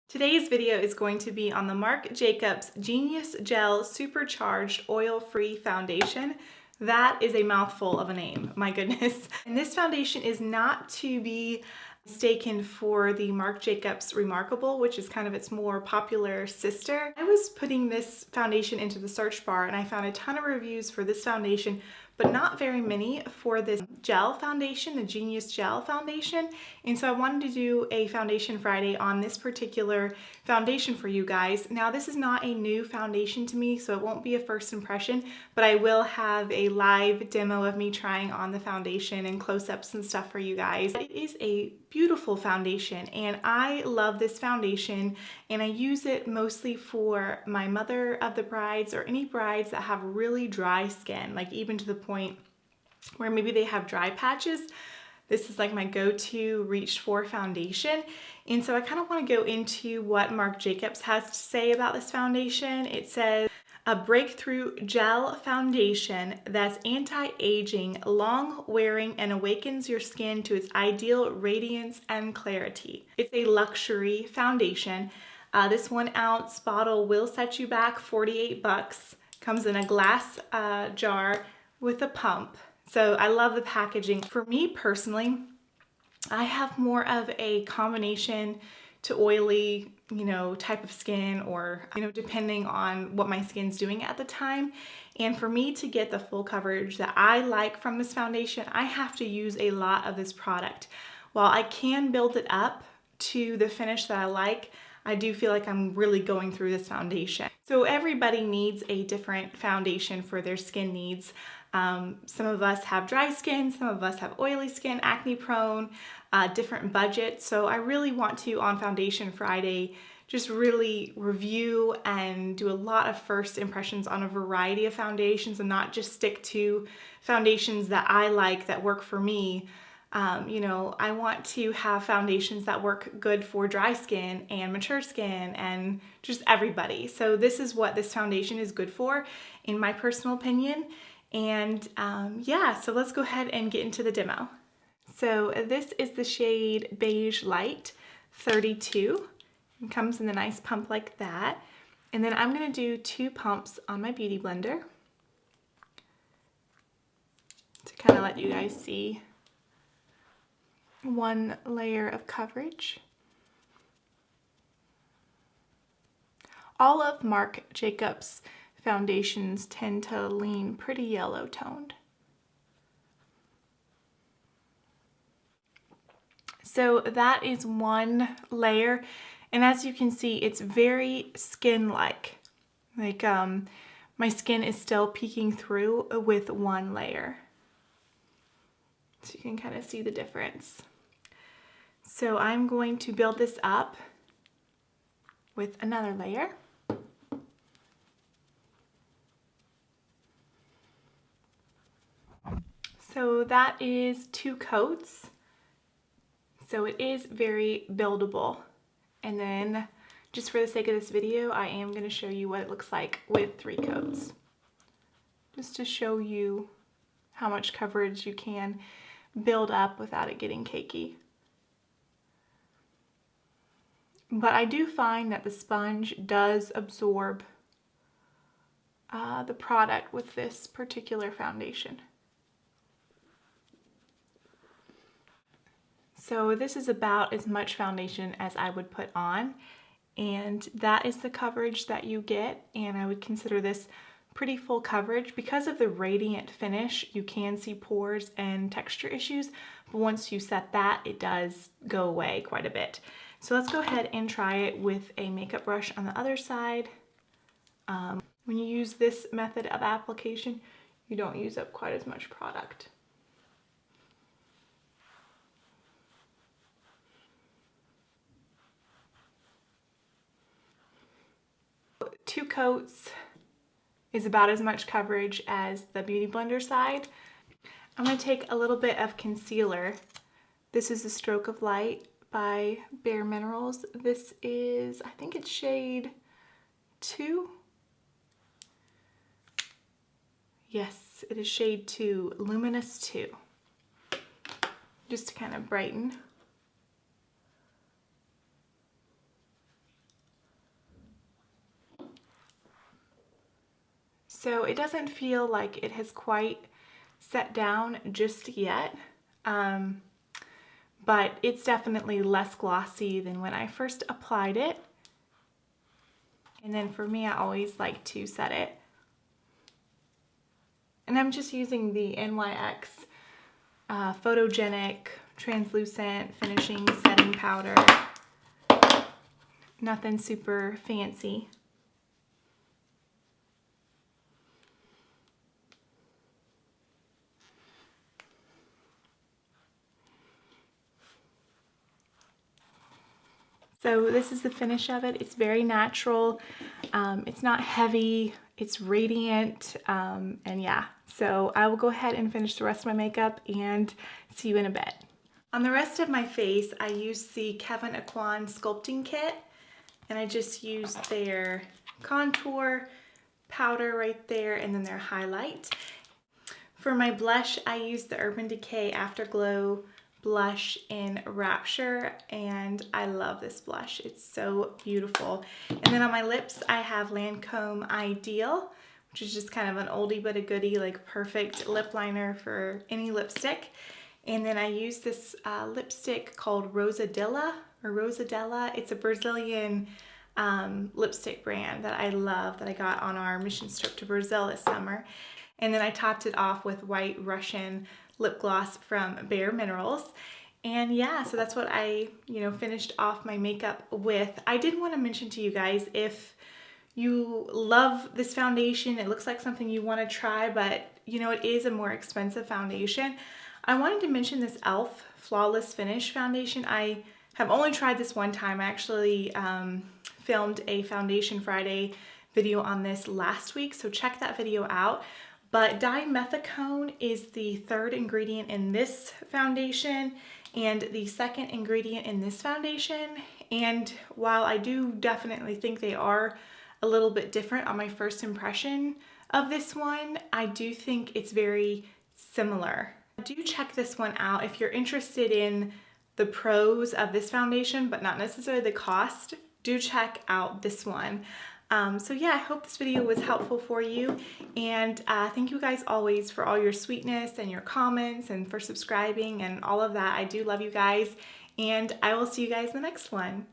Today's video is going to be on the Marc Jacobs Genius Gel Supercharged Oil-Free Foundation. That is a mouthful of a name, my goodness. And this foundation is not to be mistaken for the Marc Jacobs Remarkable, which is kind of its more popular sister. I was putting this foundation into the search bar and I found a ton of reviews for this foundation, but not very many for this gel foundation, the Genius Gel Foundation. And so I wanted to do a Foundation Friday on this particular foundation for you guys. Now, this is not a new foundation to me, so it won't be a first impression, but I will have a live demo of me trying on the foundation and close-ups and stuff for you guys. It is a beautiful foundation and I love this foundation, and I use it mostly for my mother of the brides or any brides that have really dry skin, like even to the point where maybe they have dry patches. This is like my go-to reach for foundation. And so I kind of want to go into what Marc Jacobs has to say about this foundation. It says, a breakthrough gel foundation that's anti-aging, long-wearing, and awakens your skin to its ideal radiance and clarity. It's a luxury foundation. This 1 ounce bottle will set you back 48 bucks. Comes in a glass jar with a pump. So I love the packaging. For me personally, I have more of a combination to oily, type of skin, or, depending on what my skin's doing at the time. And for me to get the full coverage that I like from this foundation, I have to use a lot of this product. While I can build it up to the finish that I like, I do feel like I'm really going through this foundation. So everybody needs a different foundation for their skin needs. Some of us have dry skin, some of us have oily skin, acne prone, different budgets. So I really want to, on Foundation Friday, just really review and do a lot of first impressions on a variety of foundations and not just stick to foundations that I like, that work for me. I want to have foundations that work good for dry skin and mature skin and just everybody. So this is what this foundation is good for, in my personal opinion. And yeah, so let's go ahead and get into the demo. So this is the shade Beige Light 32. It comes in a nice pump like that. And then I'm going to do 2 pumps on my Beauty Blender to kind of let you guys see 1 layer of coverage. All of Marc Jacobs foundations tend to lean pretty yellow toned. So that is 1 layer, and as you can see, it's very skin-like. Like my skin is still peeking through with 1 layer. So you can kind of see the difference. So I'm going to build this up with another layer. So that is 2 coats. So it is very buildable. And then just for the sake of this video, I am going to show you what it looks like with 3 coats. Just to show you how much coverage you can build up without it getting cakey. But I do find that the sponge does absorb the product with this particular foundation. So this is about as much foundation as I would put on, and that is the coverage that you get, and I would consider this pretty full coverage. Because of the radiant finish, you can see pores and texture issues, but once you set that, it does go away quite a bit. So let's go ahead and try it with a makeup brush on the other side. When you use this method of application, you don't use up quite as much product. Two coats is about as much coverage as the Beauty Blender side. I'm going to take a little bit of concealer. This is the Stroke of Light by Bare Minerals. This is, I think it's shade 2. Yes, it is shade 2, Luminous 2. Just to kind of brighten. So it doesn't feel like it has quite set down just yet, but it's definitely less glossy than when I first applied it. And then for me, I always like to set it. And I'm just using the NYX Photogenic Translucent Finishing Setting Powder. Nothing super fancy. So this is the finish of it. It's very natural. It's not heavy. It's radiant. And yeah, so I will go ahead and finish the rest of my makeup and see you in a bit. On the rest of my face, I used the Kevyn Aucoin Sculpting Kit, and I just used their contour powder right there and then their highlight. For my blush, I used the Urban Decay Afterglow blush in Rapture, and I love this blush. It's so beautiful. And then on my lips, I have Lancome Ideal, which is just kind of an oldie but a goodie, like perfect lip liner for any lipstick. And then I use this lipstick called Rosadilla. It's a Brazilian lipstick brand that I love, that I got on our mission trip to Brazil this summer. And then I topped it off with White Russian lip gloss from Bare Minerals. And yeah, so that's what I, finished off my makeup with. I did want to mention to you guys, if you love this foundation, it looks like something you want to try, but it is a more expensive foundation. I wanted to mention this e.l.f. Flawless Finish foundation. I have only tried this one time. I actually filmed a Foundation Friday video on this last week, so check that video out. But dimethicone is the third ingredient in this foundation and the second ingredient in this foundation. And while I do definitely think they are a little bit different on my first impression of this one, I do think it's very similar. Do check this one out if you're interested in the pros of this foundation, but not necessarily the cost. Do check out this one. So yeah, I hope this video was helpful for you, and thank you guys always for all your sweetness and your comments and for subscribing and all of that. I do love you guys, and I will see you guys in the next one.